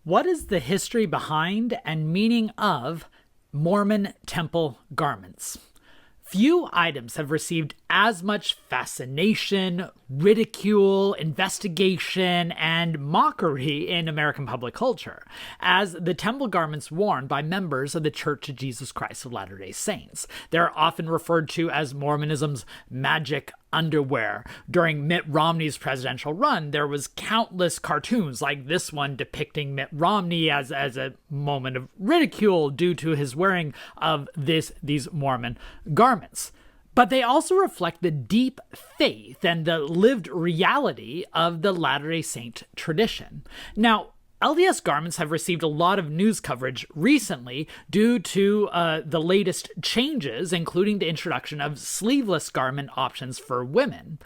What is the history behind and meaning of Mormon temple garments? Few items have received as much fascination, ridicule, investigation, and mockery in American public culture as the temple garments worn by members of the Church of Jesus Christ of Latter-day Saints. They're often referred to as Mormonism's magic underwear. During Mitt Romney's presidential run, there was countless cartoons like this one depicting Mitt Romney as a moment of ridicule due to his wearing of these Mormon garments. But they also reflect the deep faith and the lived reality of the Latter-day Saint tradition. Now, LDS garments have received a lot of news coverage recently due to the latest changes, including the introduction of sleeveless garment options for women.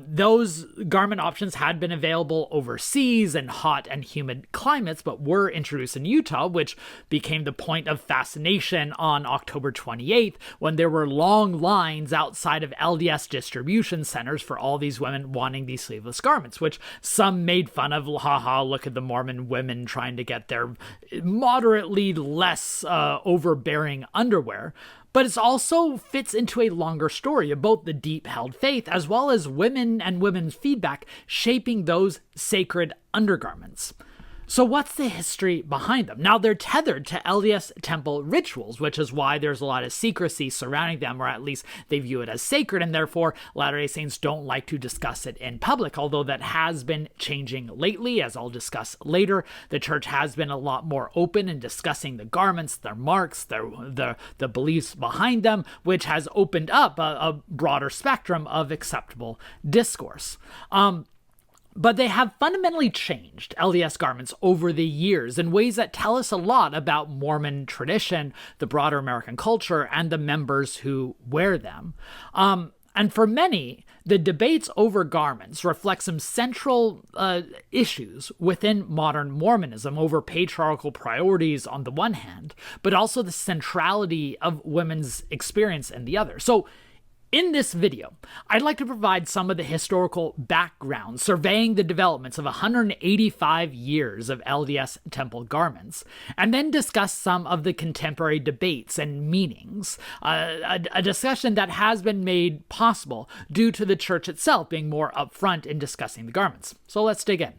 Those garment options had been available overseas in hot and humid climates, but were introduced in Utah, which became the point of fascination on October 28th, when there were long lines outside of LDS distribution centers for all these women wanting these sleeveless garments, which some made fun of. Haha, look at the Mormon women trying to get their moderately less overbearing underwear. But it also fits into a longer story of both the deep-held faith as well as women and women's feedback shaping those sacred undergarments. So what's the history behind them? Now, they're tethered to LDS temple rituals, which is why there's a lot of secrecy surrounding them, or at least they view it as sacred, and therefore Latter-day Saints don't like to discuss it in public, although that has been changing lately, as I'll discuss later. The church has been a lot more open in discussing the garments, their marks, the beliefs behind them, which has opened up a broader spectrum of acceptable discourse. But they have fundamentally changed LDS garments over the years in ways that tell us a lot about Mormon tradition, the broader American culture, and the members who wear them. And for many, the debates over garments reflect some central issues within modern Mormonism over patriarchal priorities on the one hand, but also the centrality of women's experience in the other. So, in this video, I'd like to provide some of the historical background, surveying the developments of 185 years of LDS temple garments, and then discuss some of the contemporary debates and meanings, a discussion that has been made possible due to the church itself being more upfront in discussing the garments. So let's dig in.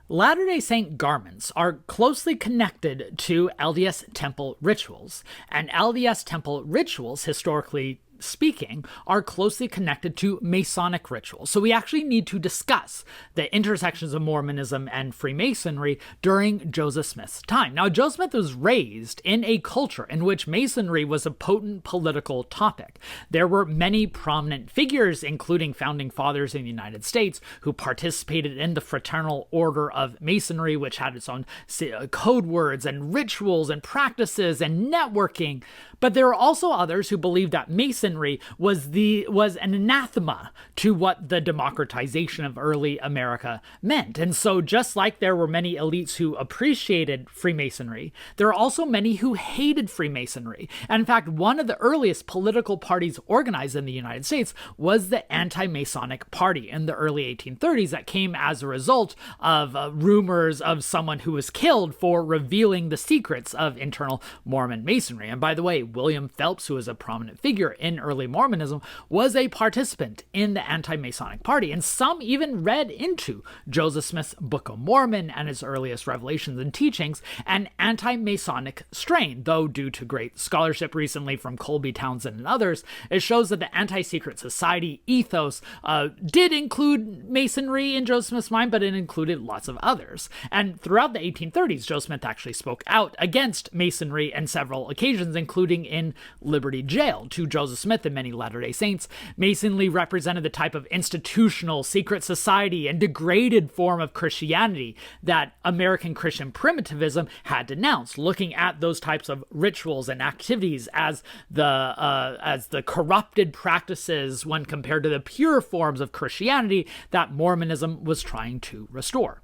Latter-day Saint garments are closely connected to LDS temple rituals, and LDS temple rituals, historically speaking, are closely connected to Masonic rituals. So we actually need to discuss the intersections of Mormonism and Freemasonry during Joseph Smith's time. Now, Joseph Smith was raised in a culture in which Masonry was a potent political topic. There were many prominent figures, including founding fathers in the United States, who participated in the Fraternal Order of Masonry, which had its own code words and rituals and practices and networking. But there were also others who believed that Masonry was an anathema to what the democratization of early America meant. And so just like there were many elites who appreciated Freemasonry, there are also many who hated Freemasonry. And in fact, one of the earliest political parties organized in the United States was the Anti-Masonic Party in the early 1830s that came as a result of rumors of someone who was killed for revealing the secrets of internal Mormon Masonry. And by the way, William Phelps, who was a prominent figure in early Mormonism, was a participant in the Anti-Masonic Party, and some even read into Joseph Smith's Book of Mormon and his earliest revelations and teachings an anti-Masonic strain, though due to great scholarship recently from Colby Townsend and others, it shows that the anti-secret society ethos did include Masonry in Joseph Smith's mind, but it included lots of others. And throughout the 1830s, Joseph Smith actually spoke out against Masonry on several occasions, including in Liberty Jail. To Joseph Smith and many Latter-day Saints, Masonry represented the type of institutional secret society and degraded form of Christianity that American Christian primitivism had denounced, looking at those types of rituals and activities as the corrupted practices when compared to the pure forms of Christianity that Mormonism was trying to restore.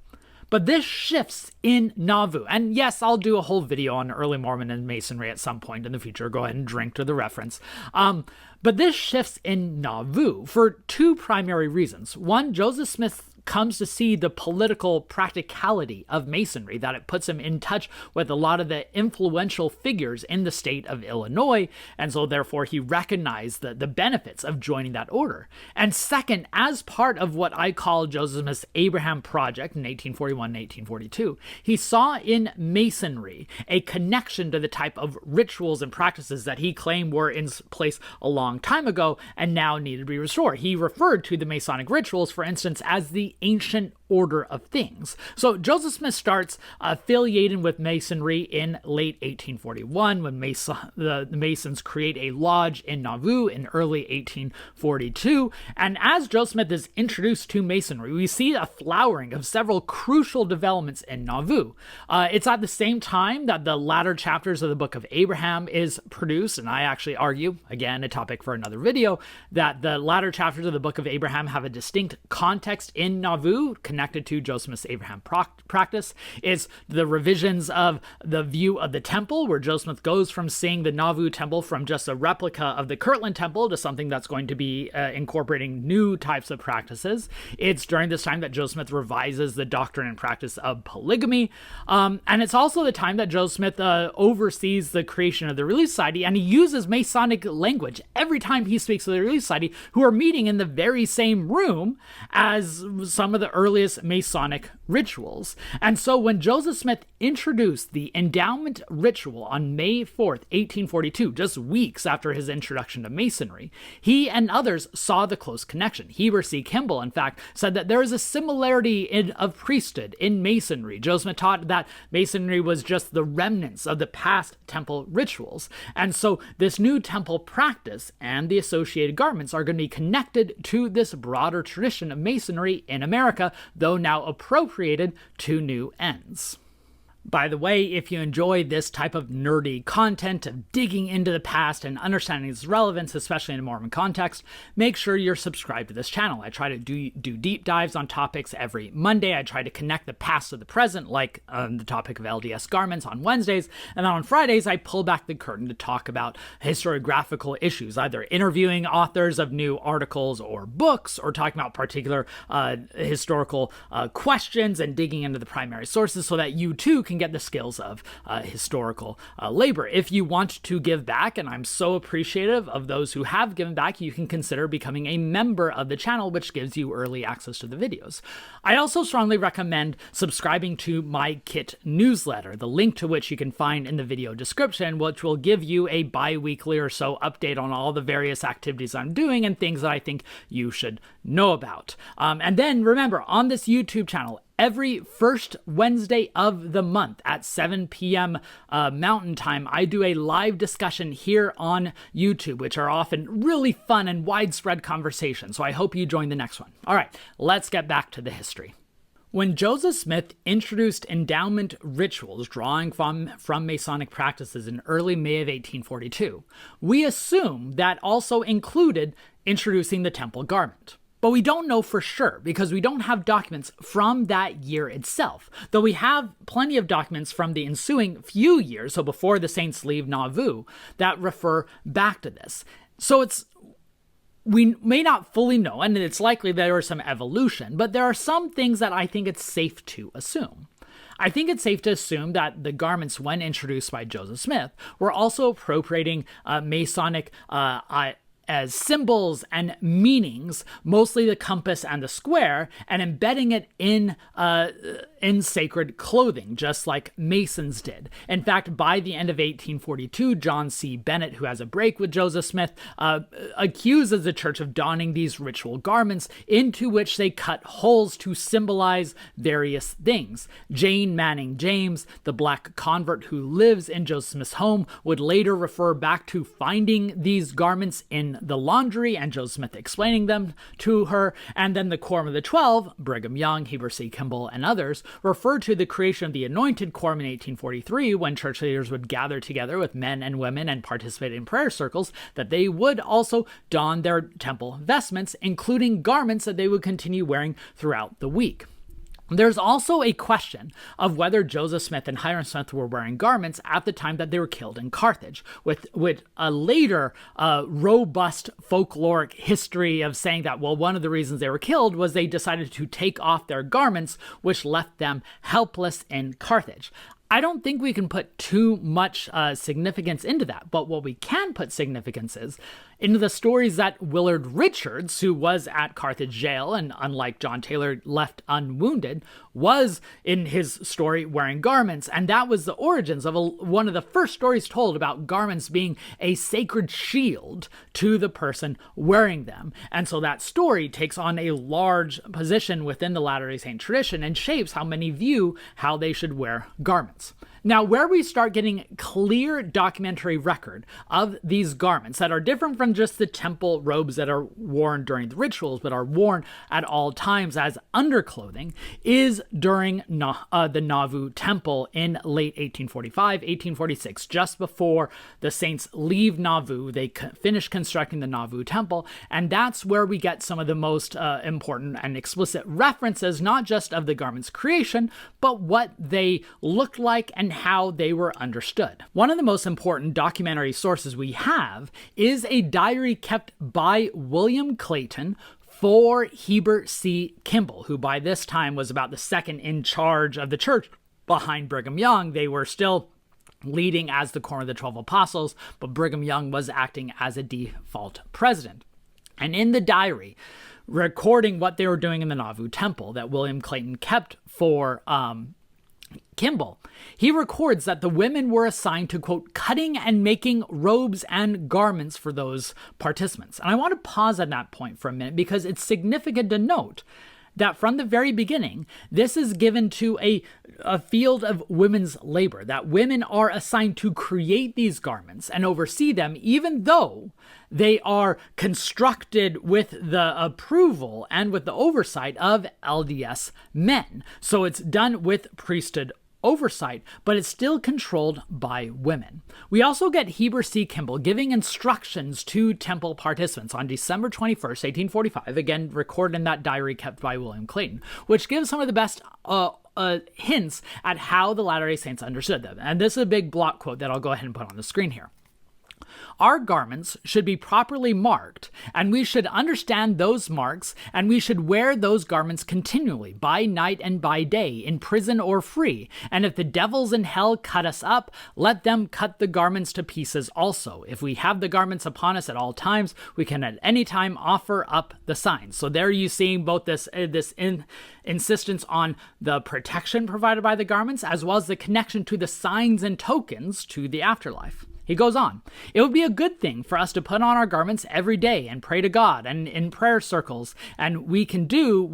But this shifts in Nauvoo. And yes, I'll do a whole video on early Mormon and Masonry at some point in the future. Go ahead and drink to the reference. But this shifts in Nauvoo for two primary reasons. One, Joseph Smith comes to see the political practicality of Masonry, that it puts him in touch with a lot of the influential figures in the state of Illinois, and so therefore he recognized the benefits of joining that order. And second, as part of what I call Joseph Smith's Abraham Project in 1841 and 1842, he saw in Masonry a connection to the type of rituals and practices that he claimed were in place a long time ago and now needed to be restored. He referred to the Masonic rituals, for instance, as the ancient order of things. So Joseph Smith starts affiliating with Masonry in late 1841 when the Masons create a lodge in Nauvoo in early 1842. And as Joseph Smith is introduced to Masonry, we see a flowering of several crucial developments in Nauvoo. It's at the same time that the latter chapters of the Book of Abraham is produced, and I actually argue, again, a topic for another video, that the latter chapters of the Book of Abraham have a distinct context in Nauvoo connected to Joseph Smith's Abraham practice. Is the revisions of the view of the temple, where Joseph Smith goes from seeing the Nauvoo temple from just a replica of the Kirtland temple to something that's going to be incorporating new types of practices. It's during this time that Joseph Smith revises the doctrine and practice of polygamy. And it's also the time that Joseph Smith oversees the creation of the Relief Society, and he uses Masonic language every time he speaks of the Relief Society, who are meeting in the very same room as some of the earliest Masonic rituals. And so when Joseph Smith introduced the endowment ritual on May 4th, 1842, just weeks after his introduction to Masonry, he and others saw the close connection. Heber C. Kimball, in fact, said that there is a similarity of priesthood in Masonry. Joseph Smith taught that Masonry was just the remnants of the past temple rituals. And so this new temple practice and the associated garments are going to be connected to this broader tradition of Masonry in America, though now appropriated to new ends. By the way, if you enjoy this type of nerdy content of digging into the past and understanding its relevance, especially in a Mormon context, make sure you're subscribed to this channel. I try to do deep dives on topics every Monday. I try to connect the past to the present, like the topic of LDS garments on Wednesdays. And then on Fridays, I pull back the curtain to talk about historiographical issues, either interviewing authors of new articles or books, or talking about particular historical questions and digging into the primary sources so that you too can get the skills of historical labor. If you want to give back, and I'm so appreciative of those who have given back, you can consider becoming a member of the channel, which gives you early access to the videos. I also strongly recommend subscribing to my Kit newsletter, the link to which you can find in the video description, which will give you a bi-weekly or so update on all the various activities I'm doing and things that I think you should know about. And then remember, on this YouTube channel, every first Wednesday of the month at 7 p.m. Mountain Time, I do a live discussion here on YouTube, which are often really fun and widespread conversations. So I hope you join the next one. All right, let's get back to the history. When Joseph Smith introduced endowment rituals drawing from Masonic practices in early May of 1842, we assume that also included introducing the temple garment. But we don't know for sure because we don't have documents from that year itself, though we have plenty of documents from the ensuing few years, so before the Saints leave Nauvoo, that refer back to this. So we may not fully know, and it's likely there is some evolution, but there are some things that I think it's safe to assume. I think it's safe to assume that the garments, when introduced by Joseph Smith, were also appropriating Masonic as symbols and meanings, mostly the compass and the square, and embedding it in sacred clothing, just like Masons did. In fact, by the end of 1842, John C. Bennett, who has a break with Joseph Smith, accuses the church of donning these ritual garments into which they cut holes to symbolize various things. Jane Manning James, the black convert who lives in Joseph Smith's home, would later refer back to finding these garments in the laundry and Joseph Smith explaining them to her. And then the Quorum of the 12, Brigham Young, Heber C. Kimball, and others, referred to the creation of the Anointed Quorum in 1843, when church leaders would gather together with men and women and participate in prayer circles, that they would also don their temple vestments, including garments that they would continue wearing throughout the week. There's also a question of whether Joseph Smith and Hiram Smith were wearing garments at the time that they were killed in Carthage, with a later robust folkloric history of saying that, well, one of the reasons they were killed was they decided to take off their garments, which left them helpless in Carthage. I don't think we can put too much significance into that, but what we can put significance is into the stories that Willard Richards, who was at Carthage jail and unlike John Taylor left unwounded, was in his story wearing garments, and that was the origins of one of the first stories told about garments being a sacred shield to the person wearing them. And so that story takes on a large position within the Latter-day Saint tradition and shapes how many view how they should wear garments. Now, where we start getting clear documentary record of these garments that are different from just the temple robes that are worn during the rituals, but are worn at all times as underclothing, is during the Nauvoo Temple in late 1845, 1846, just before the saints leave Nauvoo. They finish constructing the Nauvoo Temple, and that's where we get some of the most important and explicit references, not just of the garment's creation, but what they looked like and how they were understood. One of the most important documentary sources we have is a diary kept by William Clayton for Heber C. Kimball, who by this time was about the second in charge of the church behind Brigham Young. They were still leading as the core of the 12 apostles, but Brigham Young was acting as a default president. And in the diary, recording what they were doing in the Nauvoo Temple that William Clayton kept for Kimball, he records that the women were assigned to, quote, cutting and making robes and garments for those participants. And I want to pause on that point for a minute because it's significant to note that from the very beginning, this is given to a field of women's labor, that women are assigned to create these garments and oversee them, even though they are constructed with the approval and with the oversight of LDS men. So it's done with priesthood oversight, but it's still controlled by women. We also get Heber C. Kimball giving instructions to temple participants on December 21st, 1845, again recorded in that diary kept by William Clayton, which gives some of the best hints at how the Latter-day Saints understood them. And this is a big block quote that I'll go ahead and put on the screen here. Our garments should be properly marked, and we should understand those marks, and we should wear those garments continually, by night and by day, in prison or free. And if the devils in hell cut us up, let them cut the garments to pieces also. If we have the garments upon us at all times, we can at any time offer up the signs. So there you see both this insistence on the protection provided by the garments, as well as the connection to the signs and tokens to the afterlife. He goes on, it would be a good thing for us to put on our garments every day and pray to God and in prayer circles, and we can do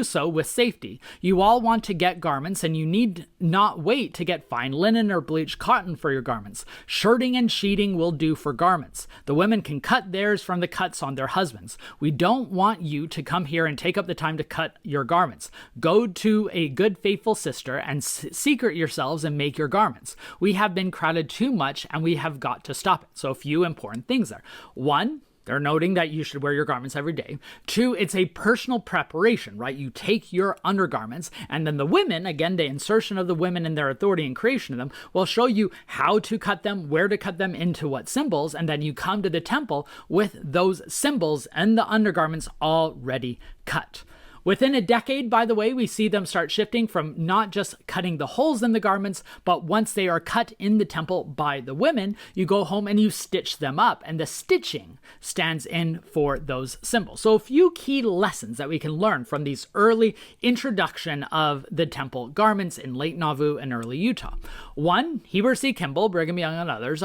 so with safety. You all want to get garments, and you need not wait to get fine linen or bleached cotton for your garments. Shirting and sheeting will do for garments. The women can cut theirs from the cuts on their husbands. We don't want you to come here and take up the time to cut your garments. Go to a good faithful sister and secret yourselves and make your garments. We have been crowded too much, and we have got to stop it. So a few important things there. One, they're noting that you should wear your garments every day. Two, it's a personal preparation, right? You take your undergarments, and then the women, again, the insertion of the women and their authority and creation of them, will show you how to cut them, where to cut them, into what symbols, and then you come to the temple with those symbols and the undergarments already cut. Within a decade, by the way, we see them start shifting from not just cutting the holes in the garments, but once they are cut in the temple by the women, you go home and you stitch them up, and the stitching stands in for those symbols. So a few key lessons that we can learn from these early introduction of the temple garments in late Nauvoo and early Utah. One, Heber C. Kimball, Brigham Young, and others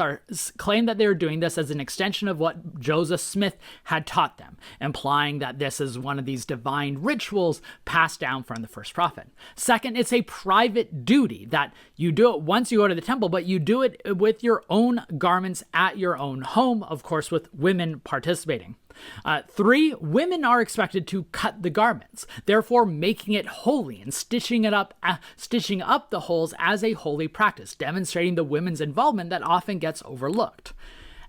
claim that they were doing this as an extension of what Joseph Smith had taught them, implying that this is one of these divine rituals passed down from the first prophet. Second, it's a private duty that you do it once you go to the temple, but you do it with your own garments at your own home, of course, with women participating. Three, women are expected to cut the garments, therefore making it holy and stitching up the holes as a holy practice, demonstrating the women's involvement that often gets overlooked.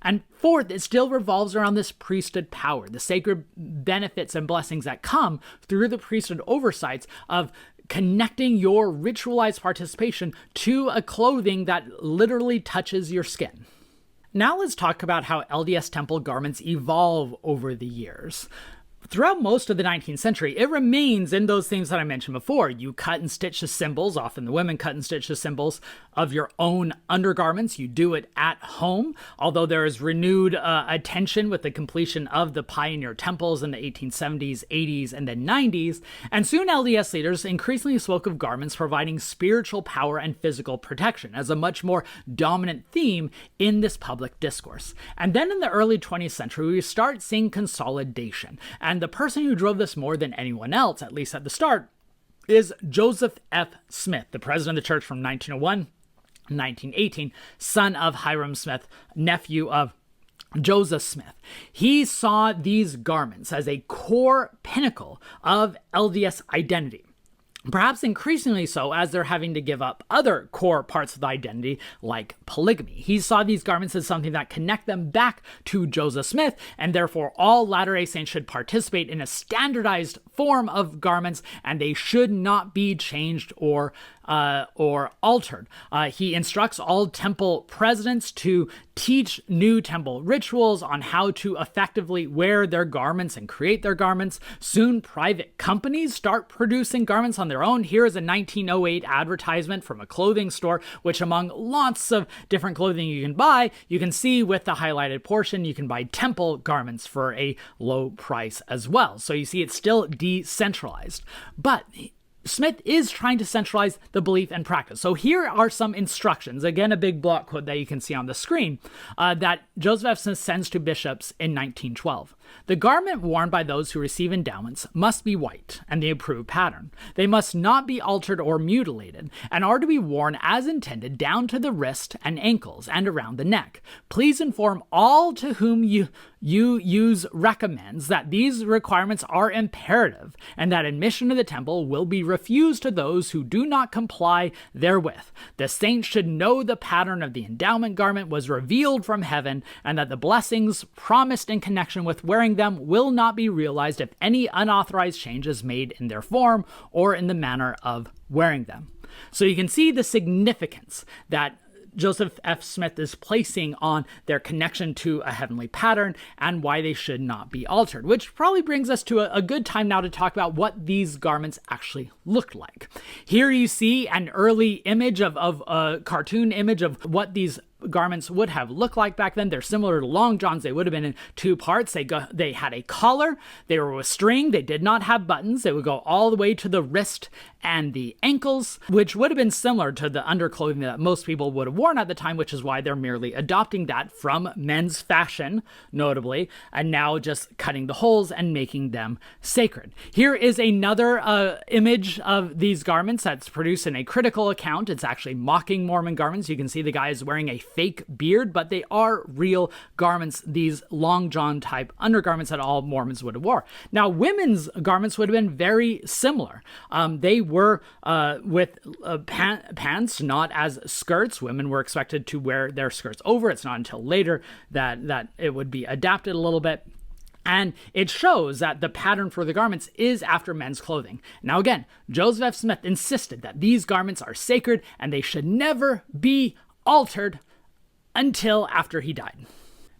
And fourth, it still revolves around this priesthood power, the sacred benefits and blessings that come through the priesthood oversights of connecting your ritualized participation to a clothing that literally touches your skin. Now let's talk about how LDS temple garments evolve over the years. Throughout most of the 19th century, it remains in those things that I mentioned before. You cut and stitch the symbols, often the women cut and stitch the symbols of your own undergarments. You do it at home, although there is renewed attention with the completion of the pioneer temples in the 1870s, 80s, and then 90s. And soon LDS leaders increasingly spoke of garments providing spiritual power and physical protection as a much more dominant theme in this public discourse. And then in the early 20th century, we start seeing consolidation. And the person who drove this more than anyone else, at least at the start, is Joseph F. Smith, the president of the church from 1901 to 1918, son of Hiram Smith, nephew of Joseph Smith. He saw these garments as a core pinnacle of LDS identity. Perhaps increasingly so as they're having to give up other core parts of the identity like polygamy. He saw these garments as something that connect them back to Joseph Smith, and therefore all Latter-day Saints should participate in a standardized form of garments, and they should not be changed or altered. He instructs all temple presidents to teach new temple rituals on how to effectively wear their garments and create their garments. Soon, private companies start producing garments on their own. Here is a 1908 advertisement from a clothing store, which among lots of different clothing you can buy, you can see with the highlighted portion, you can buy temple garments for a low price as well. So you see it's still decentralized. But Smith is trying to centralize the belief and practice. So here are some instructions, again a big block quote that you can see on the screen, that Joseph F. Smith sends to bishops in 1912. The garment worn by those who receive endowments must be white and the approved pattern. They must not be altered or mutilated, and are to be worn as intended down to the wrist and ankles and around the neck. Please inform all to whom you use recommends that these requirements are imperative, and that admission to the temple will be refused to those who do not comply therewith. The saints should know the pattern of the endowment garment was revealed from heaven, and that the blessings promised in connection with wearing them will not be realized if any unauthorized change is made in their form or in the manner of wearing them. So you can see the significance that Joseph F. Smith is placing on their connection to a heavenly pattern and why they should not be altered, which probably brings us to a good time now to talk about what these garments actually looked like. Here you see an early image of a cartoon image of what these garments would have looked like back then. They're similar to long johns. They would have been in two parts. They had a collar. They were with string. They did not have buttons. They would go all the way to the wrist and the ankles, which would have been similar to the underclothing that most people would have worn at the time, which is why they're merely adopting that from men's fashion, notably, and now just cutting the holes and making them sacred. Here is another image of these garments that's produced in a critical account. It's actually mocking Mormon garments. You can see the guy is wearing a fake beard, but they are real garments, these long john type undergarments that all Mormons would have wore. Now, women's garments would have been very similar. They were with pants, not as skirts. Women were expected to wear their skirts over. It's not until later that it would be adapted a little bit. And it shows that the pattern for the garments is after men's clothing. Now again, Joseph F. Smith insisted that these garments are sacred and they should never be altered until after he died.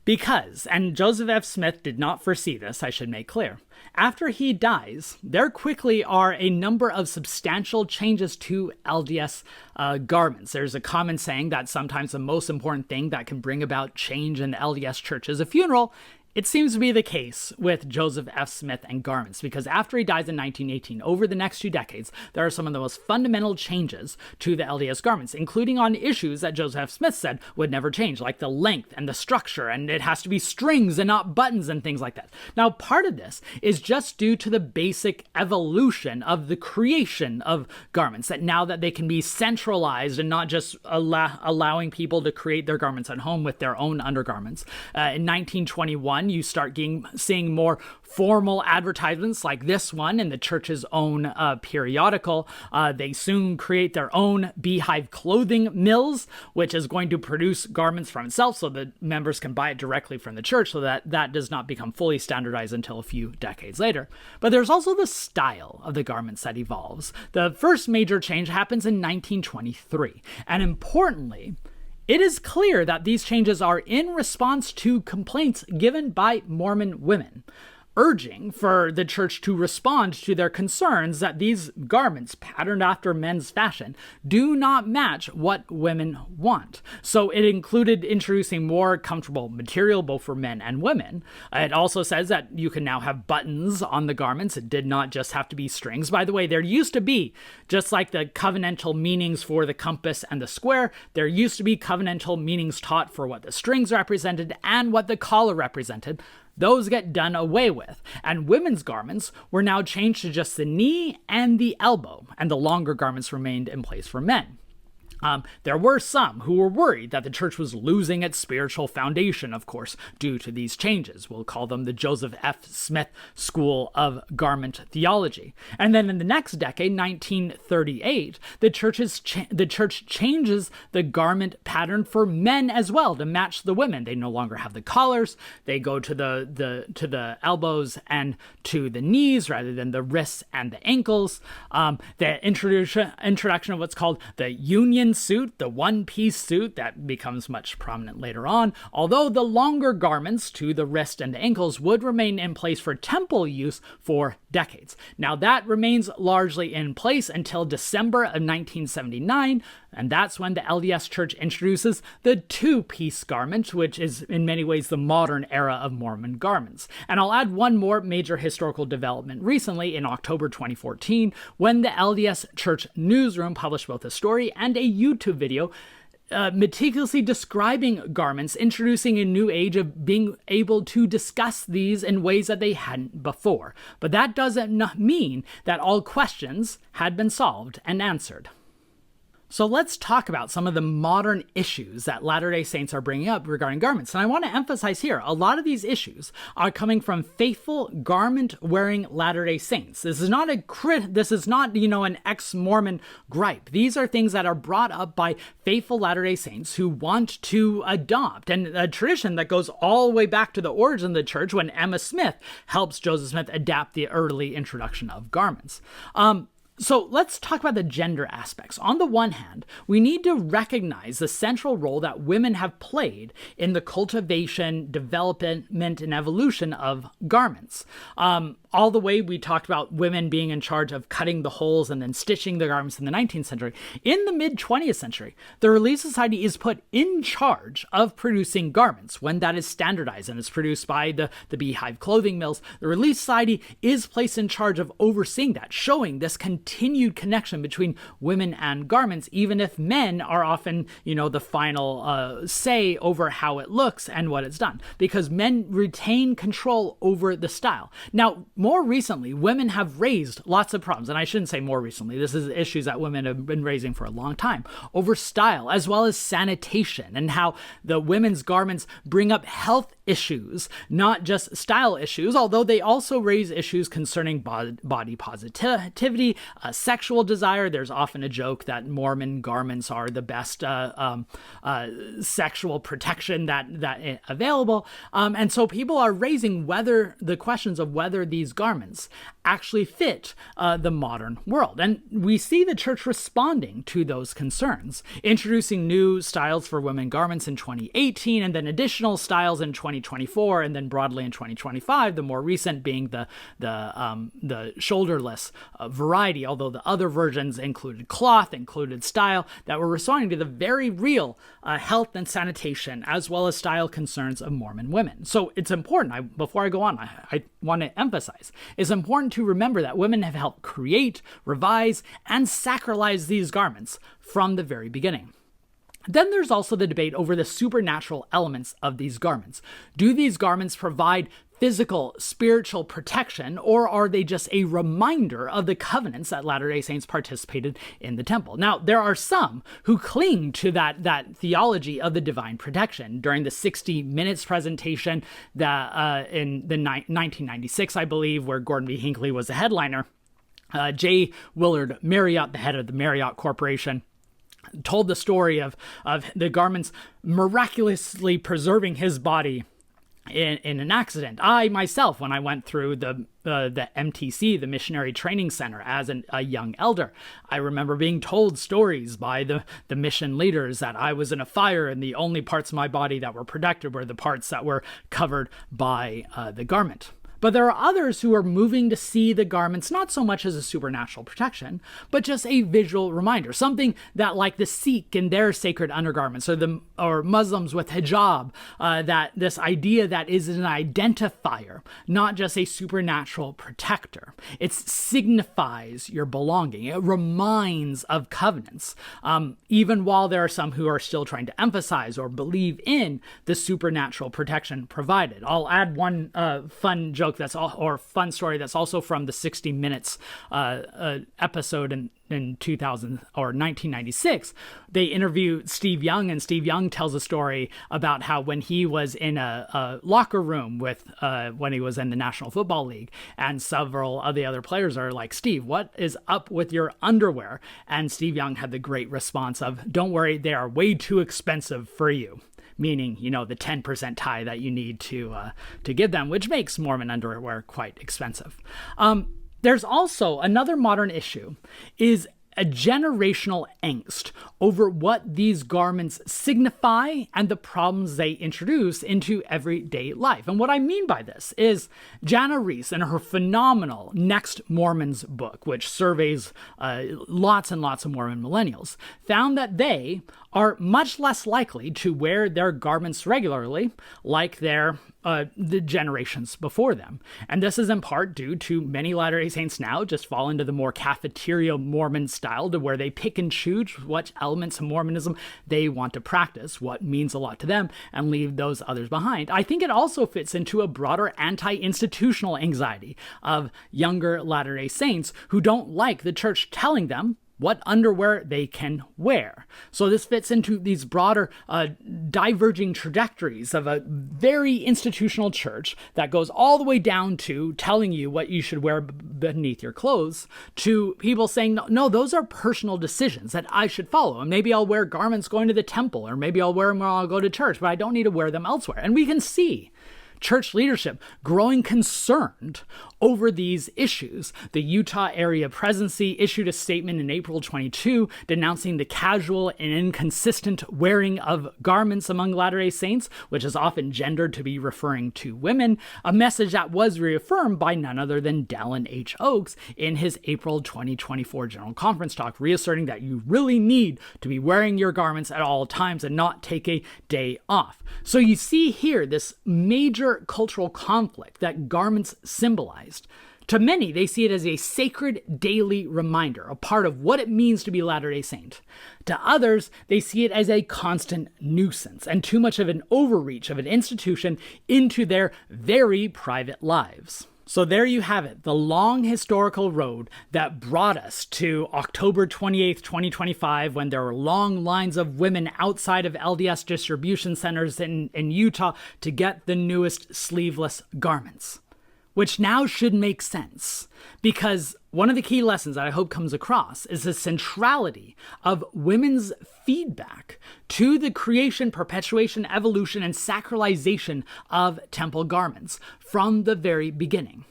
Because, and Joseph F. Smith did not foresee this, I should make clear, after he dies, there quickly are a number of substantial changes to LDS garments. There's a common saying that sometimes the most important thing that can bring about change in the LDS church is a funeral. It seems to be the case with Joseph F. Smith and garments, because after he dies in 1918, over the next 2 decades, there are some of the most fundamental changes to the LDS garments, including on issues that Joseph F. Smith said would never change, like the length and the structure, and it has to be strings and not buttons and things like that. Now, part of this is just due to the basic evolution of the creation of garments, that now that they can be centralized and not just allowing people to create their garments at home with their own undergarments. In 1921, on, you start seeing more formal advertisements like this one in the church's own periodical. They soon create their own beehive clothing mills, which is going to produce garments from itself so that members can buy it directly from the church, so that does not become fully standardized until a few decades later. But there's also the style of the garments that evolves. The first major change happens in 1923. And importantly, it is clear that these changes are in response to complaints given by Mormon women, urging for the church to respond to their concerns that these garments, patterned after men's fashion, do not match what women want. So it included introducing more comfortable material both for men and women. It also says that you can now have buttons on the garments. It did not just have to be strings. By the way, there used to be, just like the covenantal meanings for the compass and the square, there used to be covenantal meanings taught for what the strings represented and what the collar represented. Those get done away with, and women's garments were now changed to just the knee and the elbow, and the longer garments remained in place for men. There were some who were worried that the church was losing its spiritual foundation, of course, due to these changes. We'll call them the Joseph Smith School of Garment Theology. And then in the next decade, 1938, the church changes the garment pattern for men as well to match the women. They no longer have the collars. They go to the elbows and to the knees rather than the wrists and the ankles. The introduction of what's called the union suit, the one-piece suit, that becomes much prominent later on, although the longer garments to the wrist and ankles would remain in place for temple use for decades. Now that remains largely in place until December of 1979, and that's when the LDS Church introduces the two-piece garment, which is in many ways the modern era of Mormon garments. And I'll add one more major historical development recently in October 2014, when the LDS Church newsroom published both a story and a YouTube video meticulously describing garments, introducing a new age of being able to discuss these in ways that they hadn't before. But that doesn't mean that all questions had been solved and answered. So let's talk about some of the modern issues that Latter-day Saints are bringing up regarding garments. And I want to emphasize here, a lot of these issues are coming from faithful garment-wearing Latter-day Saints. This is not an ex-Mormon gripe. These are things that are brought up by faithful Latter-day Saints who want to adopt, and a tradition that goes all the way back to the origin of the church when Emma Smith helps Joseph Smith adapt the early introduction of garments. So let's talk about the gender aspects. On the one hand, we need to recognize the central role that women have played in the cultivation, development, and evolution of garments. All the way we talked about women being in charge of cutting the holes and then stitching the garments in the 19th century. In the mid-20th century, the Relief Society is put in charge of producing garments when that is standardized and is produced by the beehive clothing mills. The Relief Society is placed in charge of overseeing that, showing this continued connection between women and garments, even if men are often, the final say over how it looks and what it's done, because men retain control over the style. Now, more recently, women have raised lots of problems, and I shouldn't say more recently, this is issues that women have been raising for a long time, over style as well as sanitation, and how the women's garments bring up health issues, not just style issues, although they also raise issues concerning body positivity, sexual desire. There's often a joke that Mormon garments are the best sexual protection that available, and so people are raising the questions of whether these garments actually fit the modern world. And we see the church responding to those concerns, introducing new styles for women garments in 2018, and then additional styles in 2024, and then broadly in 2025, the more recent being the shoulderless variety, although the other versions included cloth, included style, that were responding to the very real health and sanitation, as well as style concerns of Mormon women. So it's important, before I go on, I want to emphasize, it's important to remember that women have helped create, revise, and sacralize these garments from the very beginning. Then there's also the debate over the supernatural elements of these garments. Do these garments provide physical, spiritual protection, or are they just a reminder of the covenants that Latter-day Saints participated in the temple? Now, there are some who cling to that theology of the divine protection. During the 60 Minutes presentation that in the 1996, I believe, where Gordon B. Hinckley was the headliner, J. Willard Marriott, the head of the Marriott Corporation, told the story of the garments miraculously preserving his body in an accident. I myself, when I went through the MTC, the Missionary Training Center, as a young elder, I remember being told stories by the mission leaders that I was in a fire and the only parts of my body that were protected were the parts that were covered by the garment. But there are others who are moving to see the garments not so much as a supernatural protection, but just a visual reminder. Something that, like the Sikh in their sacred undergarments, or Muslims with hijab, that this idea that is an identifier, not just a supernatural protector. It signifies your belonging. It reminds of covenants, even while there are some who are still trying to emphasize or believe in the supernatural protection provided. I'll add one fun joke fun story that's also from the 60 Minutes episode in 2000 or 1996. They interview Steve Young, and Steve Young tells a story about how when he was in a locker room with when he was in the National Football League, and several of the other players are like, "Steve, what is up with your underwear?" And Steve Young had the great response of, "Don't worry, they are way too expensive for you." Meaning, the 10% tie that you need to give them, which makes Mormon underwear quite expensive. There's also another modern issue is a generational angst over what these garments signify and the problems they introduce into everyday life. And what I mean by this is Jana Reese, in her phenomenal Next Mormons book, which surveys lots and lots of Mormon millennials, found that they are much less likely to wear their garments regularly like the generations before them. And this is in part due to many Latter-day Saints now just fall into the more cafeteria Mormon style, to where they pick and choose what elements of Mormonism they want to practice, what means a lot to them, and leave those others behind. I think it also fits into a broader anti-institutional anxiety of younger Latter-day Saints who don't like the church telling them what underwear they can wear. So this fits into these broader diverging trajectories of a very institutional church that goes all the way down to telling you what you should wear beneath your clothes, to people saying, no, those are personal decisions that I should follow. And maybe I'll wear garments going to the temple, or maybe I'll wear them when I'll go to church, but I don't need to wear them elsewhere. And we can see church leadership growing concerned over these issues. The Utah Area Presidency issued a statement in April 22 denouncing the casual and inconsistent wearing of garments among Latter-day Saints, which is often gendered to be referring to women, a message that was reaffirmed by none other than Dallin H. Oaks in his April 2024 General Conference talk, reasserting that you really need to be wearing your garments at all times and not take a day off. So you see here this major cultural conflict that garments symbolize. To many, they see it as a sacred daily reminder, a part of what it means to be a Latter-day Saint. To others, they see it as a constant nuisance and too much of an overreach of an institution into their very private lives. So there you have it, the long historical road that brought us to October 28th, 2025, when there were long lines of women outside of LDS distribution centers in Utah to get the newest sleeveless garments. Which now should make sense, because one of the key lessons that I hope comes across is the centrality of women's feedback to the creation, perpetuation, evolution, and sacralization of temple garments from the very beginning.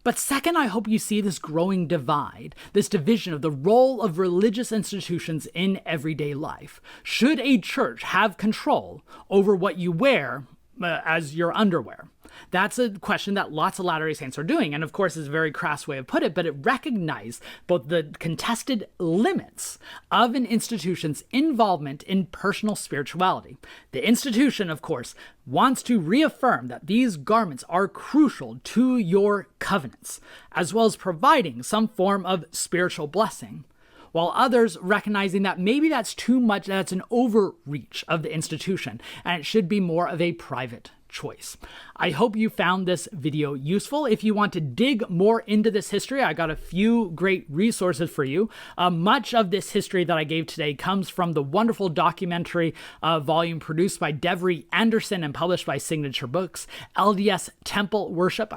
But second, I hope you see this growing divide, this division of the role of religious institutions in everyday life. Should a church have control over what you wear as your underwear? That's a question that lots of Latter-day Saints are doing. And of course, it's a very crass way of put it, but it recognized both the contested limits of an institution's involvement in personal spirituality. The institution, of course, wants to reaffirm that these garments are crucial to your covenants, as well as providing some form of spiritual blessing, while others recognizing that maybe that's too much, that's an overreach of the institution, and it should be more of a private choice. I hope you found this video useful. If you want to dig more into this history, I got a few great resources for you. Much of this history that I gave today comes from the wonderful documentary volume produced by Devery Anderson and published by Signature Books, LDS Temple Worship.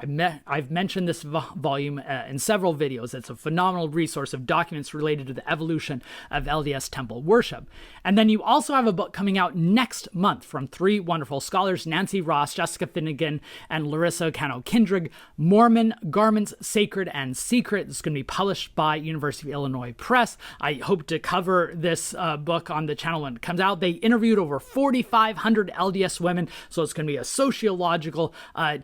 I've mentioned this volume in several videos. It's a phenomenal resource of documents related to the evolution of LDS Temple Worship. And then you also have a book coming out next month from three wonderful scholars, Nancy Ross, Jessica Finnegan, and Larissa Cano-Kindred, Mormon Garments, Sacred and Secret. It's going to be published by University of Illinois Press. I hope to cover this book on the channel when it comes out. They interviewed over 4,500 LDS women, so it's going to be a sociological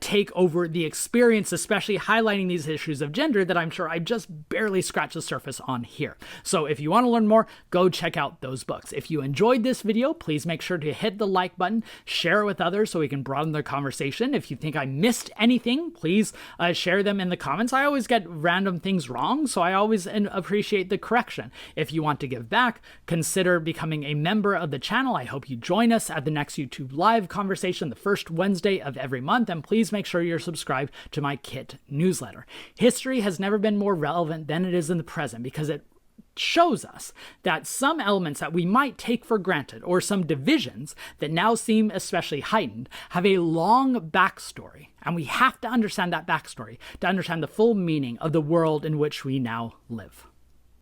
take over the experience, especially highlighting these issues of gender that I'm sure I just barely scratched the surface on here. So if you want to learn more, go check out those books. If you enjoyed this video, please make sure to hit the like button, share it with others so we can broaden the conversation. If you think I missed anything, please share them in the comments. I always get random things wrong, so I always appreciate the correction. If you want to give back, consider becoming a member of the channel. I hope you join us at the next YouTube live conversation the first Wednesday of every month, and please make sure you're subscribed to my KIT newsletter. History has never been more relevant than it is in the present because it shows us that some elements that we might take for granted, or some divisions that now seem especially heightened, have a long backstory. And we have to understand that backstory to understand the full meaning of the world in which we now live.